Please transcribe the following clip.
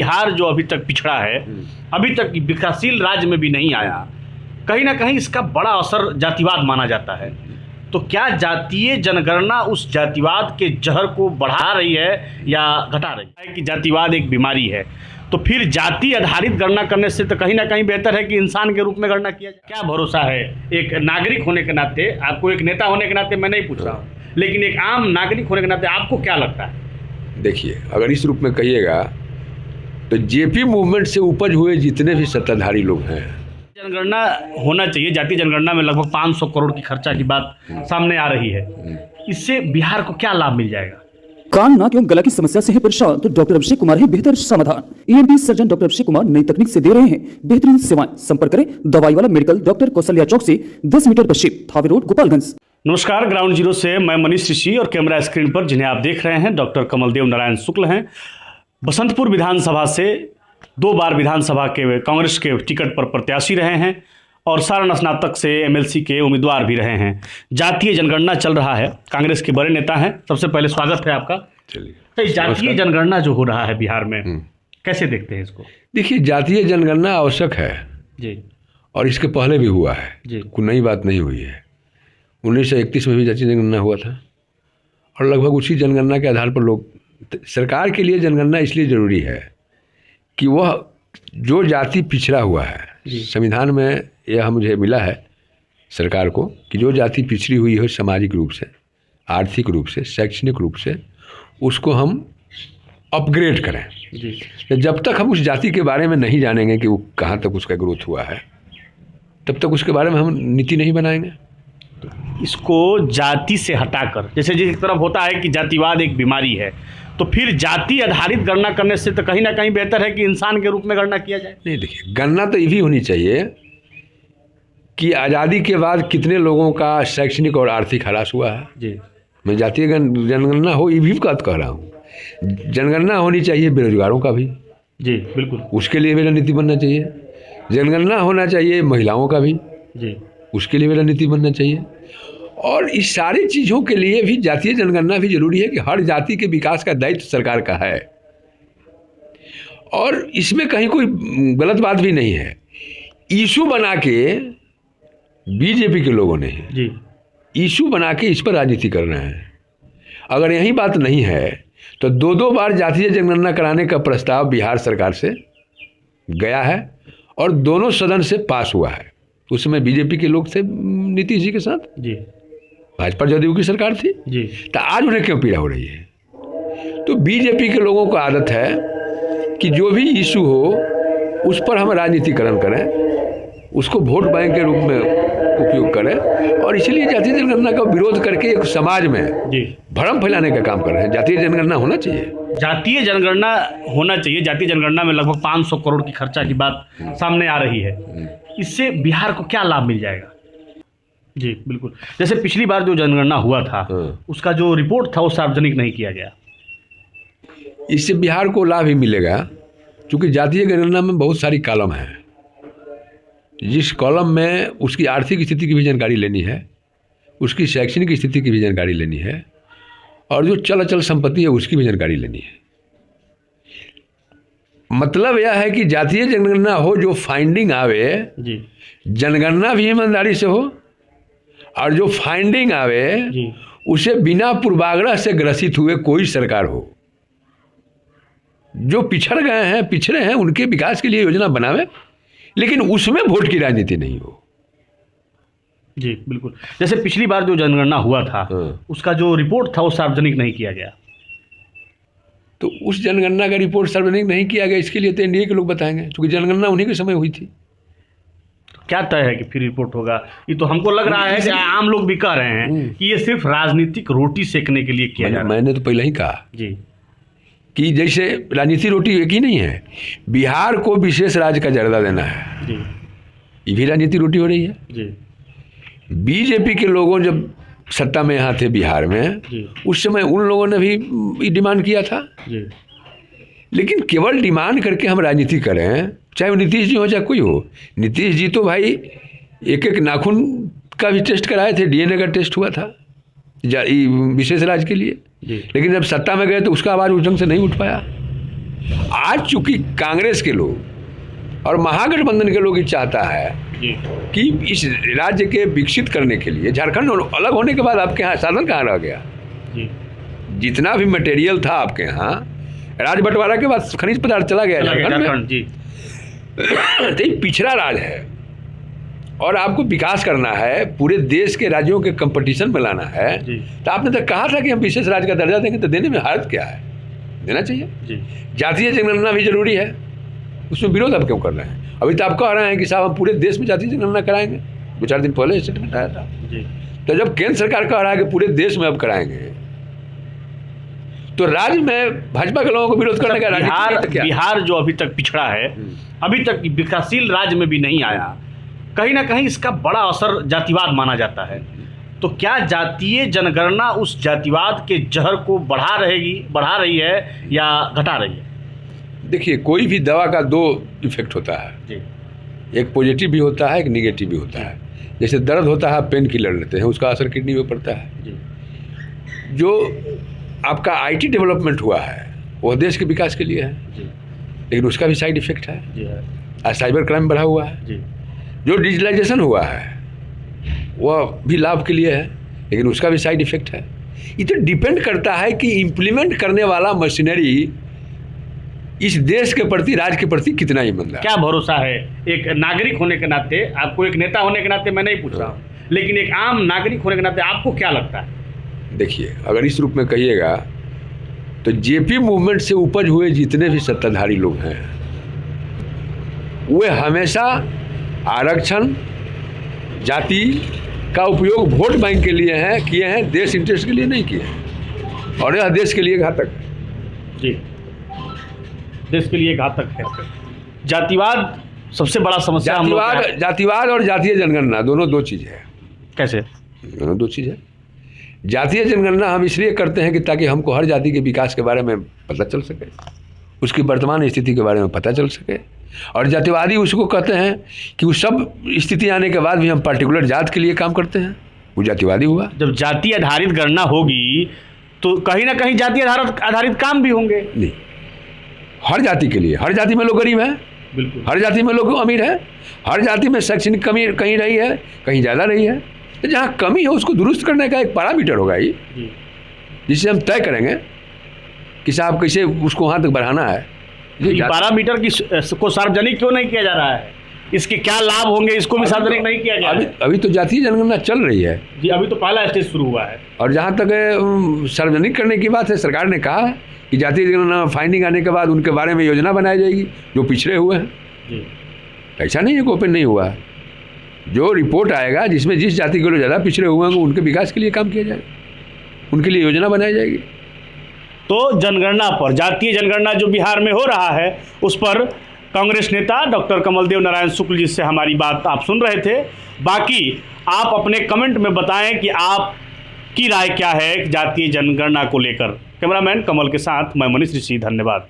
बिहार जो अभी तक पिछड़ा है, अभी तक विकासशील राज्य में भी नहीं आया, कहीं ना कहीं इसका बड़ा असर जातिवाद माना जाता है। तो क्या जातीय जनगणना उस जातिवाद के जहर को बढ़ा रही है या घटा रही है? कि जातिवाद एक बीमारी है, तो फिर जाति आधारित गणना करने से तो कहीं ना कहीं बेहतर है कि इंसान के रूप में गणना किया जाए। क्या भरोसा है एक नागरिक होने के नाते, आपको एक नेता होने के नाते मैं नहीं पूछ रहा हूँ, लेकिन एक आम नागरिक होने के नाते आपको क्या लगता है? देखिए, अगर इस रूप में कहिएगा तो जेपी मूवमेंट से उपज हुए जितने भी सत्ताधारी लोग हैं, जनगणना होना चाहिए। जातीय जनगणना में लगभग 500 करोड़ की खर्चा की बात सामने आ रही है। इससे बिहार को क्या लाभ मिल जाएगा? कान नाक एवं गला की समस्या से है परेशान तो डॉक्टर अभिषेक कुमार है बेहतर समाधान। ENT surgeon doctor Abhishek Kumar नई तकनीक से दे रहे हैं बेहतरीन सेवाएं। संपर्क करें दवाई वाला मेडिकल, डॉक्टर कौशल्या चौक से 10 मीटर पश्चिम, थावे रोड, गोपालगंज। नमस्कार, ग्राउंड जीरो से मैं मनीष ऋषि और कैमरा स्क्रीन पर जिन्हें आप देख रहे हैं डॉक्टर कमलदेव नारायण शुक्ल हैं। बसंतपुर विधानसभा से 2 बार विधानसभा के कांग्रेस के टिकट पर प्रत्याशी रहे हैं और सारण स्नातक से एमएलसी के उम्मीदवार भी रहे हैं। जातीय जनगणना चल रहा है, कांग्रेस के बड़े नेता हैं। सबसे पहले स्वागत है आपका। चलिए। तो जातीय जनगणना जो हो रहा है बिहार में, कैसे देखते हैं इसको? देखिए, जातीय जनगणना आवश्यक है जी, और इसके पहले भी हुआ है जी। कोई नई बात नहीं हुई है। 1931 में भी जातीय जनगणना हुआ था और लगभग उसी जनगणना के आधार पर लोग, सरकार के लिए जनगणना इसलिए ज़रूरी है कि वह जो जाति पिछड़ा हुआ है, संविधान में यह मुझे मिला है सरकार को कि जो जाति पिछड़ी हुई है सामाजिक रूप से, आर्थिक रूप से, शैक्षणिक रूप से, उसको हम अपग्रेड करें। जी। जब तक हम उस जाति के बारे में नहीं जानेंगे कि वो कहाँ तक उसका ग्रोथ हुआ है, तब तक उसके बारे में हम नीति नहीं बनाएंगे। इसको जाति से हटाकर, जैसे जिस तरफ होता है कि जातिवाद एक बीमारी है, तो फिर जाति आधारित गणना करने से तो कहीं ना कहीं बेहतर है कि इंसान के रूप में गणना किया जाए। नहीं, देखिए, गणना तो ये भी होनी चाहिए कि आज़ादी के बाद कितने लोगों का शैक्षणिक और आर्थिक ह्रास हुआ है। जी। मैं जातीय जनगणना हो ये भी बात कह रहा हूँ। जनगणना होनी चाहिए बेरोजगारों का भी। जी, बिल्कुल। उसके लिए भी रणनीति बनना चाहिए। जनगणना होना चाहिए महिलाओं का भी। जी। उसके लिए भी रणनीति बनना चाहिए। और इस सारी चीज़ों के लिए भी जातीय जनगणना भी जरूरी है कि हर जाति के विकास का दायित्व सरकार का है और इसमें कहीं कोई गलत बात भी नहीं है। इशू बना के बीजेपी के लोगों ने जी इशू बना के इस पर राजनीति कर रहे हैं। अगर यही बात नहीं है तो 2 बार जातीय जनगणना कराने का प्रस्ताव बिहार सरकार से गया है और दोनों सदन से पास हुआ है। उसमें बीजेपी के लोग थे नीतीश जी के साथ, जी भाजपा जदयू की सरकार थी जी। तो आज उन्हें क्यों पीड़ा हो रही है? तो बीजेपी के लोगों को आदत है कि जो भी इशू हो उस पर हम राजनीतिकरण करें, उसको वोट बैंक के रूप में उपयोग करें और इसलिए जातीय जनगणना का विरोध करके एक समाज में भ्रम फैलाने का काम कर रहे हैं। जातीय जनगणना होना चाहिए। जातीय जनगणना होना चाहिए। जातीय जनगणना में लगभग 500 करोड़ की खर्चा की बात सामने आ रही है। इससे बिहार को क्या लाभ मिल जाएगा? जी, बिल्कुल। जैसे पिछली बार जो जनगणना हुआ था, उसका जो रिपोर्ट था वो सार्वजनिक नहीं किया गया। इससे बिहार को लाभ ही मिलेगा क्योंकि जातीय जनगणना में बहुत सारी कॉलम है। जिस कॉलम में उसकी आर्थिक स्थिति की भी जानकारी लेनी है, उसकी शैक्षणिक स्थिति की भी जानकारी लेनी है और जो चल अचल संपत्ति है उसकी भी जानकारी लेनी है। मतलब यह है कि जातीय जनगणना हो, जो फाइंडिंग आवे जी, जनगणना भी ईमानदारी से हो और जो फाइंडिंग आवे जी, उसे बिना पूर्वाग्रह से ग्रसित हुए कोई सरकार हो। जो पिछड़ गए हैं, पिछड़े हैं, उनके विकास के लिए योजना बनावे, लेकिन उसमें वोट की राजनीति नहीं हो। जी, बिल्कुल। जैसे पिछली बार जो जनगणना हुआ था, उसका जो रिपोर्ट था वो सार्वजनिक नहीं किया गया। तो उस जनगणना का रिपोर्ट सार्वजनिक नहीं किया गया, इसके लिए तो एनडीए के लोग बताएंगे क्योंकि जनगणना उन्हीं के समय हुई थी। क्या तय है कि फिर रिपोर्ट होगा? ये तो हमको लग रहा है कि आम लोग भी कह रहे हैं कि ये सिर्फ राजनीतिक रोटी सेकने के लिए किया जा रहा है। मैंने तो पहले ही कहा जी कि जैसे राजनीति रोटी एक ही नहीं है, बिहार को विशेष राज्य का दर्जा देना है जी, ये भी राजनीति रोटी हो रही है जी। बीजेपी के लोगों जब सत्ता में यहाँ थे बिहार में, उस समय उन लोगों ने भी डिमांड किया था जी। लेकिन केवल डिमांड करके हम राजनीति करें, चाहे वो नीतीश जी हो चाहे कोई हो। नीतीश जी तो भाई एक नाखून का भी टेस्ट कराए थे, डीएनए का टेस्ट हुआ था विशेष राज्य के लिए, लेकिन जब सत्ता में गए तो उसका आवाज़ उस ढंग से नहीं उठ पाया। आज चूंकि कांग्रेस के लोग और महागठबंधन के लोग ही चाहता है कि इस राज्य के विकसित करने के लिए, झारखंड अलग होने के बाद आपके यहाँ साधन कहाँ रह गया? जितना भी मटेरियल था आपके यहाँ, राज बंटवारा के बाद खनिज पदार्थ चला गया झारखंड में। तो ये पिछड़ा राज है और आपको विकास करना है, पूरे देश के राज्यों के कंपटीशन में लाना है। तो आपने तो कहा था कि हम विशेष राज्य का दर्जा देंगे, तो देने में हर्ज क्या है? देना चाहिए। जातीय जनगणना भी जरूरी है, उसमें विरोध आप क्यों कर रहे हैं? अभी तो आप कह रहे हैं कि साहब हम पूरे देश में जातीय जनगणना कराएंगे, 2-4 दिन पहले स्टेटमेंट आया था। तो जब केंद्र सरकार कह रहा है कि पूरे देश में अब कराएंगे, तो राज्य में भाजपा के लोगों को विरोध करने का बिहार जो अभी तक पिछड़ा है, अभी तक विकासशील राज्य में भी नहीं आया, कहीं ना कहीं इसका बड़ा असर जातिवाद माना जाता है। तो क्या जातीय जनगणना उस जातिवाद के जहर को बढ़ा रही है या घटा रही है? देखिए, कोई भी दवा का 2 इफेक्ट होता है, एक पॉजिटिव भी होता है, एक निगेटिव भी होता है। जैसे दर्द होता है, पेन किलर लेते हैं, उसका असर किडनी पे पड़ता है। जो आपका आईटी डेवलपमेंट हुआ है वो देश के विकास के लिए है, लेकिन उसका भी साइड इफेक्ट है। आज साइबर क्राइम बढ़ा हुआ है। जो डिजिटलाइजेशन हुआ है वह भी लाभ के लिए है, लेकिन उसका भी साइड इफेक्ट है। ये तो डिपेंड करता है कि इम्प्लीमेंट करने वाला मशीनरी इस देश के प्रति, राज्य के प्रति कितना ईमानदार। क्या भरोसा है? एक नागरिक होने के नाते, आपको एक नेता होने के नाते मैं नहीं पूछ रहा हूँ, लेकिन एक आम नागरिक होने के नाते आपको क्या लगता है? देखिए, अगर इस रूप में कहिएगा तो जेपी मूवमेंट से उपज हुए जितने भी सत्ताधारी लोग हैं, वे हमेशा आरक्षण, जाति का उपयोग वोट बैंक के लिए किए हैं, देश इंटरेस्ट के लिए नहीं किए हैं, और यह देश के लिए घातक है। जी, देश के लिए घातक है। जातिवाद सबसे बड़ा समस्या। जातिवाद और जातीय जनगणना दोनों 2 चीज़ है। कैसे? दोनों 2 चीज़ है। जातीय जनगणना हम इसलिए करते हैं कि ताकि हमको हर जाति के विकास के बारे में पता चल सके, उसकी वर्तमान स्थिति के बारे में पता चल सके। और जातिवादी उसको कहते हैं कि वो सब स्थिति आने के बाद भी हम पर्टिकुलर जात के लिए काम करते हैं, वो जातिवादी हुआ। जब जाति आधारित गणना होगी तो कहीं ना कहीं जाति आधारित काम भी होंगे। नहीं, हर जाति के लिए। हर जाति में लोग गरीब हैं, बिल्कुल, हर जाति में लोग अमीर हैं, हर जाति में शैक्षणिक कमी कहीं रही है, कहीं ज़्यादा रही है। तो जहाँ कमी है उसको दुरुस्त करने का एक पैरामीटर होगा ही, जिससे हम तय करेंगे कि साहब कैसे उसको वहाँ तक बढ़ाना है। ये पैरामीटर को सार्वजनिक क्यों नहीं किया जा रहा है? इसके क्या लाभ होंगे, इसको भी सार्वजनिक नहीं किया जा रहा है। अभी तो जातीय जनगणना चल रही है जी, अभी तो पहला स्टेज शुरू हुआ है। और जहाँ तक सार्वजनिक करने की बात है, सरकार ने कहा है कि जातीय जनगणना फाइंडिंग आने के बाद उनके बारे में योजना बनाई जाएगी जो पिछड़े हुए हैं। ऐसा नहीं है कि ओपन नहीं हुआ है। जो रिपोर्ट आएगा जिसमें जिस जाति के लोग ज़्यादा पिछड़े हुए हैं उनके विकास के लिए काम किया जाएगा, उनके लिए योजना बनाई जाएगी। तो जनगणना पर, जातीय जनगणना जो बिहार में हो रहा है, उस पर कांग्रेस नेता डॉक्टर कमलदेव नारायण शुक्ल जी से हमारी बात आप सुन रहे थे। बाकी आप अपने कमेंट में बताएं कि आपकी राय क्या है जातीय जनगणना को लेकर। कैमरामैन कमल के साथ मैं मनीष ऋषि, धन्यवाद।